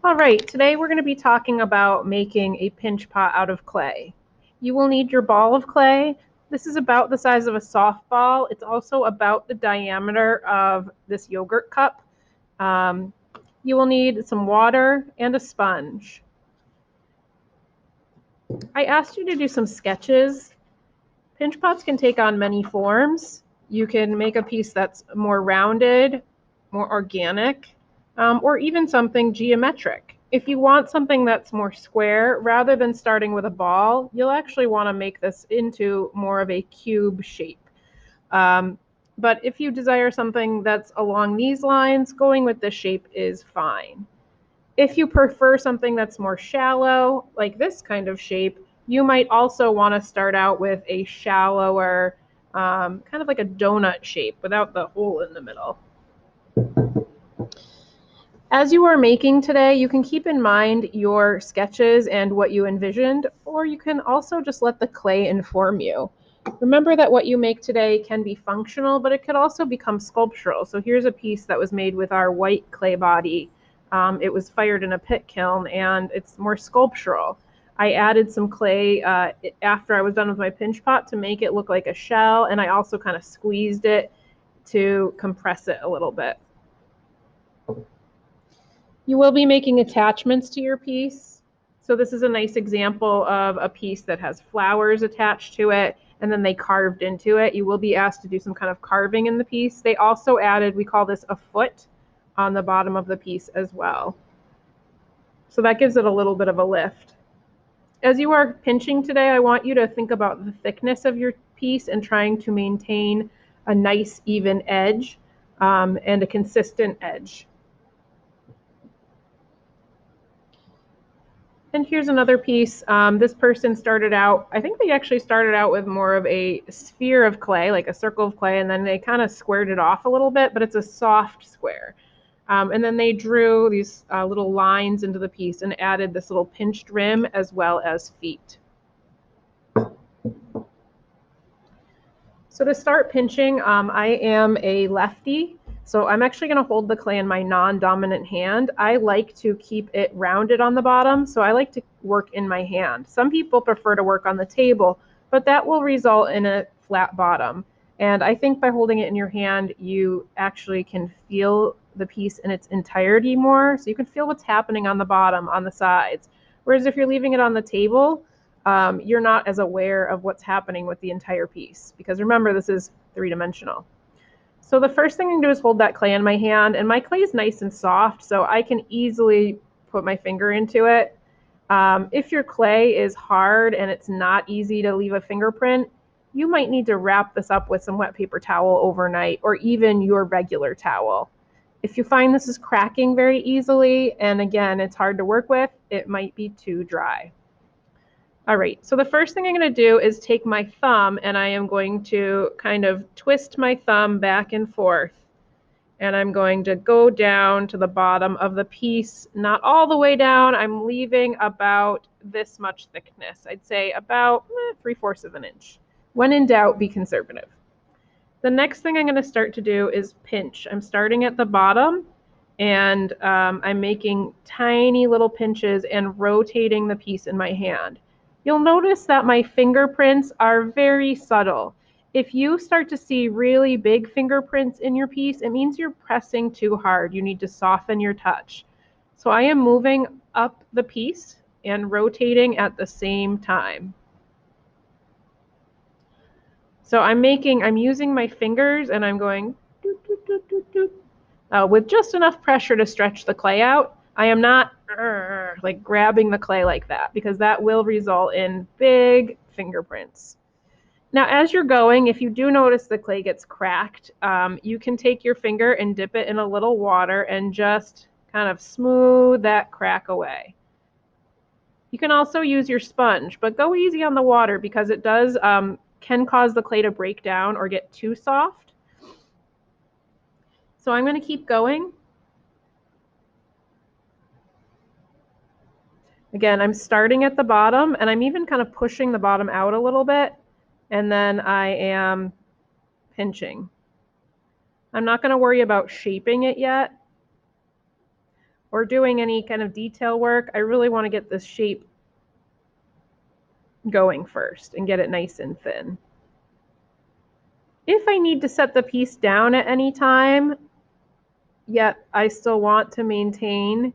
All right, today we're going to be talking about making a pinch pot out of clay. You will need your ball of clay. This is about the size of a softball. It's also about the diameter of this yogurt cup. Um, you will need some water and a sponge. I asked you to do some sketches. Pinch pots can take on many forms. You can make a piece that's more rounded, more organic, or even something geometric. If you want something that's more square, rather than starting with a ball, you'll actually want to make this into more of a cube shape. Um, but if you desire something that's along these lines, going with this shape is fine. If you prefer something that's more shallow, like this kind of shape, you might also want to start out with a shallower, kind of like a donut shape without the hole in the middle. As you are making today, you can keep in mind your sketches and what you envisioned, or you can also just let the clay inform you. Remember that what you make today can be functional, but it could also become sculptural. So here's a piece that was made with our white clay body. It was fired in a pit kiln, and it's more sculptural. I added some clay after I was done with my pinch pot to make it look like a shell, and I also kind of squeezed it to compress it a little bit. You will be making attachments to your piece. So this is a nice example of a piece that has flowers attached to it, and then they carved into it. You will be asked to do some kind of carving in the piece. They also added, we call this a foot, on the bottom of the piece as well. So that gives it a little bit of a lift. As you are pinching today, I want you to think about the thickness of your piece and trying to maintain a nice even edge and a consistent edge. And here's another piece. This person started out, I think they actually started out with more of a sphere of clay, like a circle of clay, and then they kind of squared it off a little bit, but it's a soft square. And then they drew these little lines into the piece and added this little pinched rim as well as feet. So to start pinching, I am a lefty, so I'm actually going to hold the clay in my non-dominant hand. I like to keep it rounded on the bottom, so I like to work in my hand. Some people prefer to work on the table, but that will result in a flat bottom. And I think by holding it in your hand, you actually can feel the piece in its entirety more, so you can feel what's happening on the bottom, on the sides. Whereas if you're leaving it on the table, you're not as aware of what's happening with the entire piece. Because remember, this is three-dimensional. So the first thing I can do is hold that clay in my hand, and my clay is nice and soft, so I can easily put my finger into it. If your clay is hard and it's not easy to leave a fingerprint, you might need to wrap this up with some wet paper towel overnight, or even your regular towel. If you find this is cracking very easily, and again, it's hard to work with, it might be too dry. All right, so the first thing I'm going to do is take my thumb and I am going to kind of twist my thumb back and forth. And I'm going to go down to the bottom of the piece, not all the way down. I'm leaving about this much thickness. I'd say about 3/4 of an inch. When in doubt, be conservative. The next thing I'm going to start to do is pinch. I'm starting at the bottom and I'm making tiny little pinches and rotating the piece in my hand. You'll notice that my fingerprints are very subtle. If you start to see really big fingerprints in your piece, it means you're pressing too hard. You need to soften your touch. So I am moving up the piece and rotating at the same time. So I'm using my fingers and I'm going doot, doot, doot, doot, doot, with just enough pressure to stretch the clay out. I am not like grabbing the clay like that because that will result in big fingerprints. Now, as you're going, if you do notice the clay gets cracked, you can take your finger and dip it in a little water and just kind of smooth that crack away. You can also use your sponge, but go easy on the water because it does can cause the clay to break down or get too soft. So I'm going to keep going. Again, I'm starting at the bottom and I'm even kind of pushing the bottom out a little bit, and then I am pinching. I'm not going to worry about shaping it yet. or doing any kind of detail work, I really want to get this shape going first and get it nice and thin. If I need to set the piece down at any time, yet I still want to maintain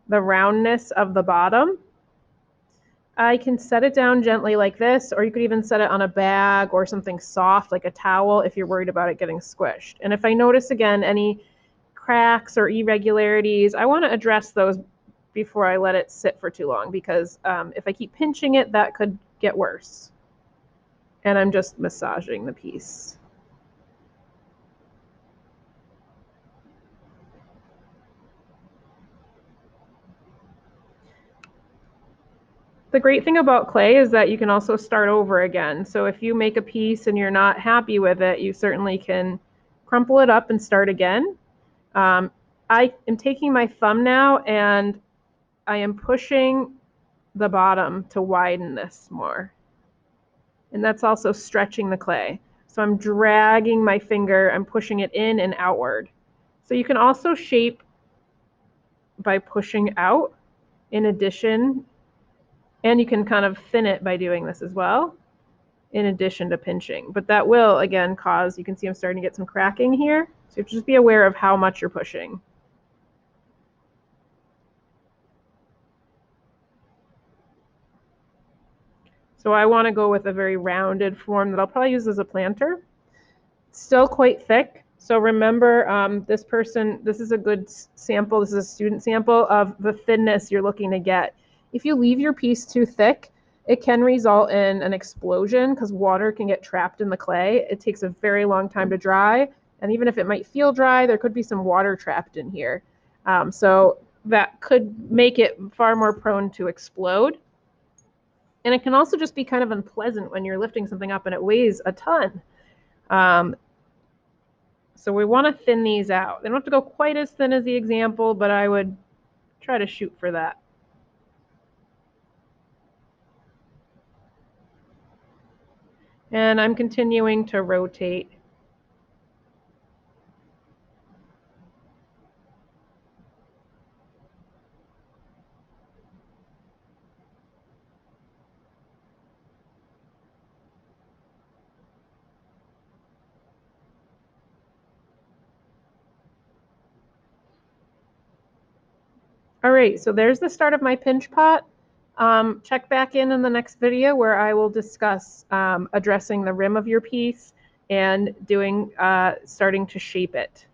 the roundness of the bottom, I can set it down gently like this, or you could even set it on a bag or something soft like a towel if you're worried about it getting squished. And if I notice again any cracks or irregularities, I want to address those before I let it sit for too long, because if I keep pinching it, that could get worse. And I'm just massaging the piece. The great thing about clay is that you can also start over again. So if you make a piece and you're not happy with it, you certainly can crumple it up and start again. I am taking my thumb now and I am pushing the bottom to widen this more. And that's also stretching the clay. So I'm dragging my finger, I'm pushing it in and outward. So you can also shape by pushing out in addition, and you can kind of thin it by doing this as well, in addition to pinching. But that will, again, cause, you can see I'm starting to get some cracking here. So you have to just be aware of how much you're pushing. So I want to go with a very rounded form that I'll probably use as a planter. Still quite thick. So remember, this is a good sample, this is a student sample of the thinness you're looking to get. If you leave your piece too thick, it can result in an explosion because water can get trapped in the clay. It takes a very long time to dry. And even if it might feel dry, there could be some water trapped in here. So that could make it far more prone to explode. And it can also just be kind of unpleasant when you're lifting something up and it weighs a ton. So we want to thin these out. They don't have to go quite as thin as the example, but I would try to shoot for that. And I'm continuing to rotate. All right, so there's the start of my pinch pot. Check back in the next video where I will discuss addressing the rim of your piece and starting to shape it.